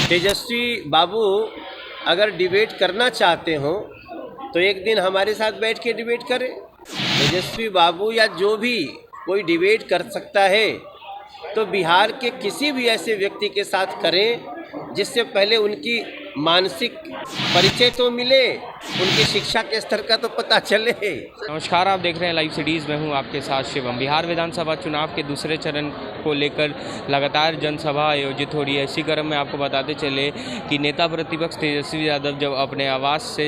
तेजस्वी बाबू अगर डिबेट करना चाहते हो तो एक दिन हमारे साथ बैठ के डिबेट करें। तेजस्वी बाबू या जो भी कोई डिबेट कर सकता है तो बिहार के किसी भी ऐसे व्यक्ति के साथ करें जिससे पहले उनकी मानसिक परिचय तो मिले, उनकी शिक्षा के स्तर का तो पता चले। नमस्कार, आप देख रहे हैं लाइव सिटीज़ में हूं आपके साथ शिवम। बिहार विधानसभा चुनाव के दूसरे चरण को लेकर लगातार जनसभा आयोजित हो रही है। इसी क्रम में आपको बताते चले कि नेता प्रतिपक्ष तेजस्वी यादव जब अपने आवास से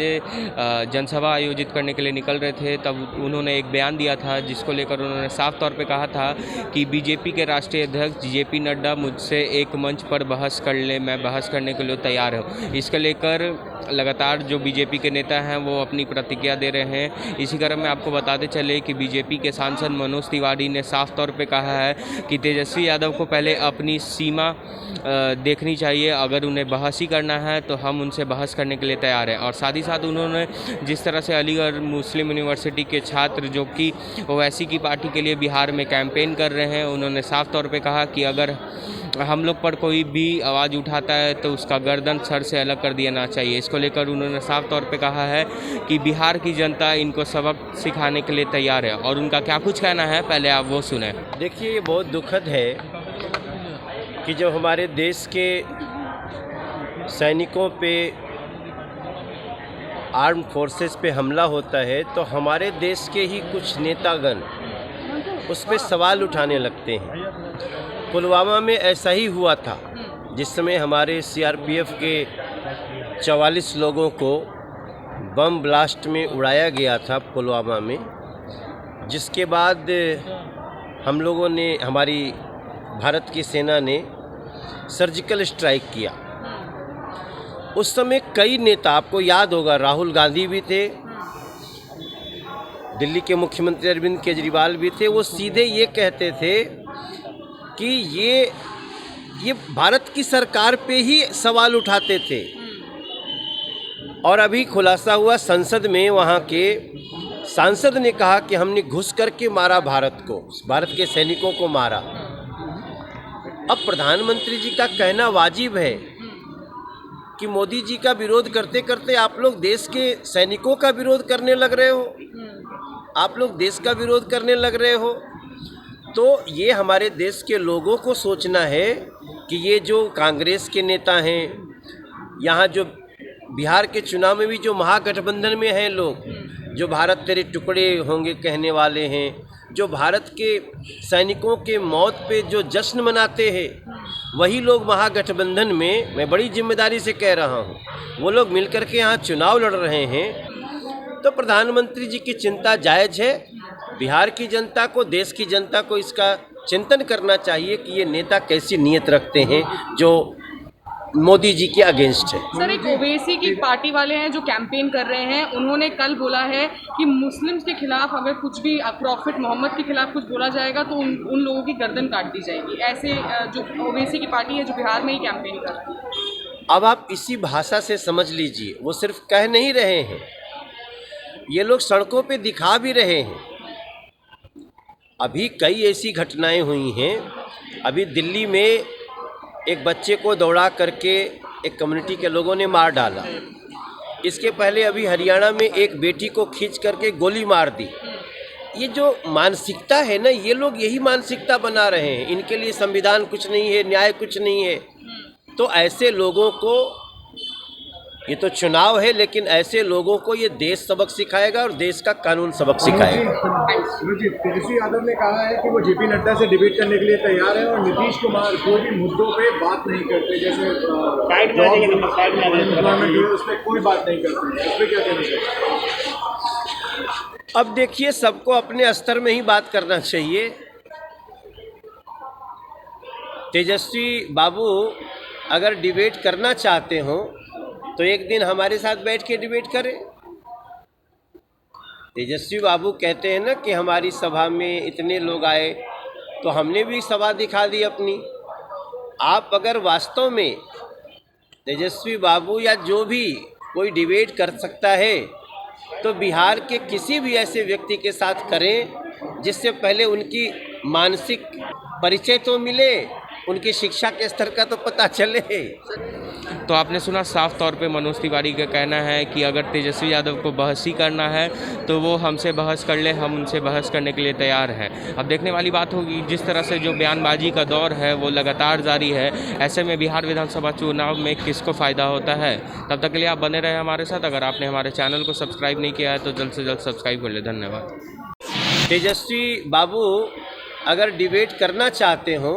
जनसभा आयोजित करने के लिए निकल रहे थे तब उन्होंने एक बयान दिया था जिसको लेकर उन्होंने साफ तौर पर कहा था कि बीजेपी के राष्ट्रीय अध्यक्ष JP नड्डा मुझसे एक मंच पर बहस कर ले, मैं बहस करने के लिए तैयार हूँ। इसके लेकर लगातार जो बीजेपी के नेता हैं वो अपनी प्रतिक्रिया दे रहे हैं। इसी क्रम में आपको बताते चले कि बीजेपी के सांसद मनोज तिवारी ने साफ तौर पे कहा है कि तेजस्वी यादव को पहले अपनी सीमा देखनी चाहिए। अगर उन्हें बहस ही करना है तो हम उनसे बहस करने के लिए तैयार हैं। और साथ ही साथ उन्होंने जिस तरह से अलीगढ़ मुस्लिम यूनिवर्सिटी के छात्र जो कि ओवैसी की पार्टी के लिए बिहार में कैंपेन कर रहे हैं, उन्होंने साफ तौर पे कहा कि अगर हम लोग पर कोई भी आवाज़ उठाता है तो उसका गर्दन सर से अलग कर देना चाहिए। इसको लेकर उन्होंने साफ तौर पे कहा है कि बिहार की जनता इनको सबक सिखाने के लिए तैयार है। और उनका क्या कुछ कहना है, पहले आप वो सुने। देखिए, ये बहुत दुखद है कि जब हमारे देश के सैनिकों पे, आर्म फोर्सेस पे हमला होता है तो हमारे देश के ही कुछ नेतागण उस पर सवाल उठाने लगते हैं। पुलवामा में ऐसा ही हुआ था, जिस समय हमारे CRPF के 44 लोगों को बम ब्लास्ट में उड़ाया गया था पुलवामा में, जिसके बाद हम लोगों ने, हमारी भारत की सेना ने सर्जिकल स्ट्राइक किया। उस समय कई नेता, आपको याद होगा, राहुल गांधी भी थे, दिल्ली के मुख्यमंत्री अरविंद केजरीवाल भी थे। वो सीधे ये कहते थे कि ये भारत की सरकार पे ही सवाल उठाते थे। और अभी खुलासा हुआ संसद में, वहाँ के सांसद ने कहा कि हमने घुस करके मारा भारत को, भारत के सैनिकों को मारा। अब प्रधानमंत्री जी का कहना वाजिब है कि मोदी जी का विरोध करते करते आप लोग देश के सैनिकों का विरोध करने लग रहे हो, आप लोग देश का विरोध करने लग रहे हो। तो ये हमारे देश के लोगों को सोचना है कि ये जो कांग्रेस के नेता हैं, यहाँ जो बिहार के चुनाव में भी जो महागठबंधन में हैं लोग, जो भारत तेरे टुकड़े होंगे कहने वाले हैं, जो भारत के सैनिकों के मौत पे जो जश्न मनाते हैं, वही लोग महागठबंधन में, मैं बड़ी जिम्मेदारी से कह रहा हूँ, वो लोग मिलकर के यहाँ चुनाव लड़ रहे हैं। तो प्रधानमंत्री जी की चिंता जायज़ है। बिहार की जनता को, देश की जनता को इसका चिंतन करना चाहिए कि ये नेता कैसी नीयत रखते हैं जो मोदी जी के अगेंस्ट है। सर, एक ओवैसी की पार्टी वाले हैं जो कैंपेन कर रहे हैं, उन्होंने कल बोला है कि मुस्लिम्स के खिलाफ अगर कुछ भी प्रॉफिट मोहम्मद के खिलाफ कुछ बोला जाएगा तो उन लोगों की गर्दन काट दी जाएगी। ऐसे जो ओवैसी की पार्टी है जो बिहार में ही कैंपेन कर रही है। अब आप इसी भाषा से समझ लीजिए, वो सिर्फ कह नहीं रहे हैं, ये लोग सड़कों पे दिखा भी रहे हैं। अभी कई ऐसी घटनाएं हुई हैं। अभी दिल्ली में एक बच्चे को दौड़ा करके एक कम्युनिटी के लोगों ने मार डाला। इसके पहले अभी हरियाणा में एक बेटी को खींच करके गोली मार दी। ये जो मानसिकता है ना, ये लोग यही मानसिकता बना रहे हैं। इनके लिए संविधान कुछ नहीं है, न्याय कुछ नहीं है। तो ऐसे लोगों को, ये तो चुनाव है, लेकिन ऐसे लोगों को ये देश सबक सिखाएगा और देश का कानून सबक सिखाएगा। तेजस्वी यादव ने कहा है कि वो JP नड्डा से डिबेट करने के लिए तैयार है और नीतीश कुमार कोई भी मुद्दों पे बात नहीं करते, जैसे उस पर कोई बात नहीं करते। उस पर क्या कहना चाहिए? अब देखिए, सबको अपने स्तर में ही बात करना चाहिए। तेजस्वी बाबू अगर डिबेट करना चाहते हो तो एक दिन हमारे साथ बैठ के डिबेट करें। तेजस्वी बाबू कहते हैं ना कि हमारी सभा में इतने लोग आए, तो हमने भी सभा दिखा दी अपनी। आप अगर वास्तव में तेजस्वी बाबू या जो भी कोई डिबेट कर सकता है तो बिहार के किसी भी ऐसे व्यक्ति के साथ करें जिससे पहले उनकी मानसिक परिचय तो मिले, उनकी शिक्षा के स्तर का तो पता चले। तो आपने सुना साफ तौर पे मनोज तिवारी का कहना है कि अगर तेजस्वी यादव को बहस ही करना है तो वो हमसे बहस कर ले, हम उनसे बहस करने के लिए तैयार हैं। अब देखने वाली बात होगी, जिस तरह से जो बयानबाजी का दौर है वो लगातार जारी है, ऐसे में बिहार विधानसभा चुनाव में किसको फ़ायदा होता है। तब तक के लिए आप बने रहे हमारे साथ। अगर आपने हमारे चैनल को सब्सक्राइब नहीं किया है तो जल्द से जल्द सब्सक्राइब कर ले। धन्यवाद। तेजस्वी बाबू अगर डिबेट करना चाहते हो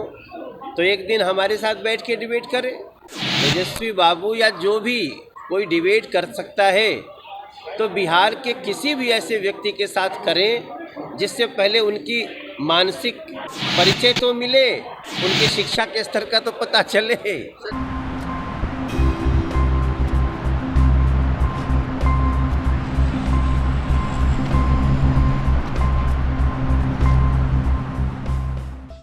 तो एक दिन हमारे साथ बैठ के डिबेट करें। तेजस्वी बाबू या जो भी कोई डिबेट कर सकता है तो बिहार के किसी भी ऐसे व्यक्ति के साथ करें जिससे पहले उनकी मानसिक परिचय तो मिले, उनकी शिक्षा के स्तर का तो पता चले।